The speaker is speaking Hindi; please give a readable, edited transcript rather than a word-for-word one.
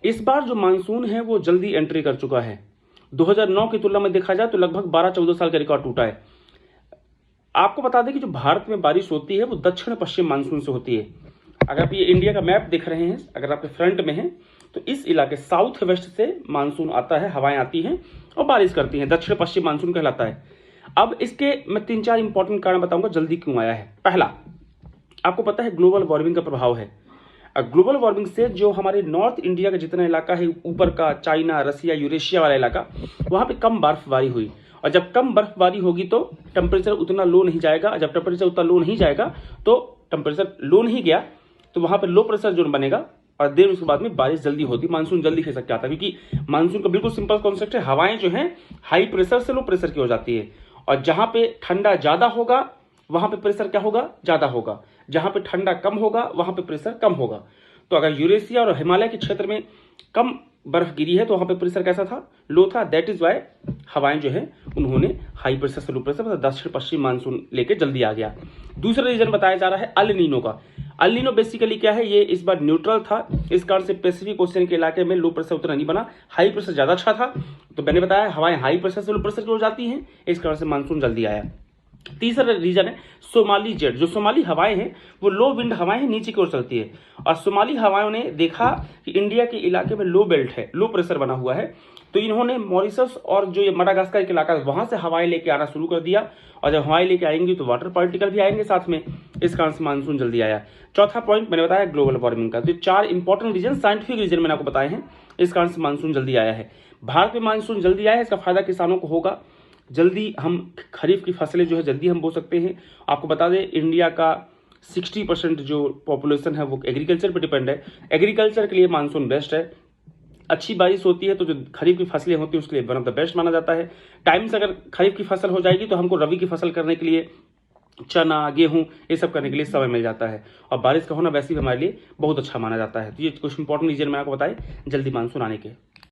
इस बार जो मानसून है वो जल्दी एंट्री कर चुका है। 2009 की तुलना में देखा जाए तो लगभग 12-14 साल का रिकॉर्ड टूटा है। आपको बता दें कि जो भारत में बारिश होती है वो दक्षिण पश्चिम मानसून से होती है। अगर आप ये इंडिया का मैप देख रहे हैं, अगर आपके फ्रंट में है, तो इस इलाके साउथ वेस्ट से मानसून आता है, हवाएं आती हैं और बारिश करती हैं, दक्षिण पश्चिम मानसून कहलाता है। अब इसके मैं 3-4 इंपॉर्टेंट कारण बताऊंगा जल्दी क्यों आया है। पहला, आपको पता है ग्लोबल वार्मिंग का प्रभाव है। ग्लोबल वार्मिंग से जो हमारे नॉर्थ इंडिया का जितना इलाका है, ऊपर का चाइना, रसिया, यूरेशिया वाला इलाका, वहाँ पे कम बर्फबारी हुई। और जब कम बर्फबारी होगी तो टेम्परेचर उतना लो नहीं जाएगा। जब टेम्परेचर उतना लो नहीं जाएगा तो टेम्परेचर लो नहीं गया तो वहाँ पे लो प्रेशर जोन बनेगा और देर उसके बाद में बारिश जल्दी होती, मानसून जल्दी खिसक के आता है। क्योंकि मानसून का बिल्कुल सिंपल कॉन्सेप्ट है, हवाएं जो हैं हाई प्रेशर से लो प्रेशर की हो जाती है। और जहाँ पे ठंडा ज़्यादा होगा वहाँ पे प्रेशर क्या होगा, ज़्यादा होगा। जहाँ पे ठंडा कम होगा वहाँ पे प्रेशर कम होगा। तो अगर यूरेशिया और हिमालय के क्षेत्र में कम बर्फ गिरी है तो वहाँ पे प्रेशर कैसा था, लो था। दैट इज वाई हवाएं जो है उन्होंने हाई प्रेशर से लो प्रेशर मतलब दक्षिण पश्चिम मानसून लेके जल्दी आ गया। दूसरा रीजन बताया जा रहा है अल नीनो का। अल नीनो बेसिकली क्या है, ये इस बार न्यूट्रल था, इस कारण से पैसिफिक ओशन के इलाके में लो प्रेशर उतना नहीं बना, हाई प्रेशर ज़्यादा अच्छा था। तो मैंने बताया हवाएं हाई प्रेशर से लो प्रेशर की हो जाती हैं, इस कारण से मानसून जल्दी आया। तीसरा रीजन है सोमाली जेट। जो सोमाली हवाएं हैं वो लो विंड हवाएं हैं, नीचे की ओर चलती है। और सोमाली हवाओं ने देखा कि इंडिया के इलाके में लो बेल्ट है, लो प्रेशर बना हुआ है, तो इन्होंने मॉरिशस और जो ये मडागास्कर के इलाका है वहां से हवाएं लेके आना शुरू कर दिया। और जब हवाएं लेके आएंगी तो वाटर पार्टिकल भी आएंगे साथ में, इस कारण से मानसून जल्दी आया। चौथा पॉइंट मैंने बताया ग्लोबल वार्मिंग का। तो 4 इंपॉर्टेंट रीजन, साइंटिफिक रीजन मैंने आपको बताए हैं, इस कारण से मानसून जल्दी आया है। भारत में मानसून जल्दी आया है, इसका फायदा किसानों को होगा। जल्दी हम खरीफ की फसलें जो है जल्दी हम बो सकते हैं। आपको बता दें इंडिया का 60% जो पॉपुलेशन है वो एग्रीकल्चर पर डिपेंड है। एग्रीकल्चर के लिए मानसून बेस्ट है। अच्छी बारिश होती है तो जो खरीफ की फसलें होती हैं उसके लिए वन ऑफ द बेस्ट माना जाता है। टाइम से अगर खरीफ की फसल हो जाएगी तो हमको रबी की फसल करने के लिए, चना, गेहूं, ये सब करने के लिए समय मिल जाता है। और बारिश का होना वैसे भी हमारे लिए बहुत अच्छा माना जाता है। तो ये कुछ इंपॉर्टेंट रीजन मैंने आपको बताए जल्दी मानसून आने के।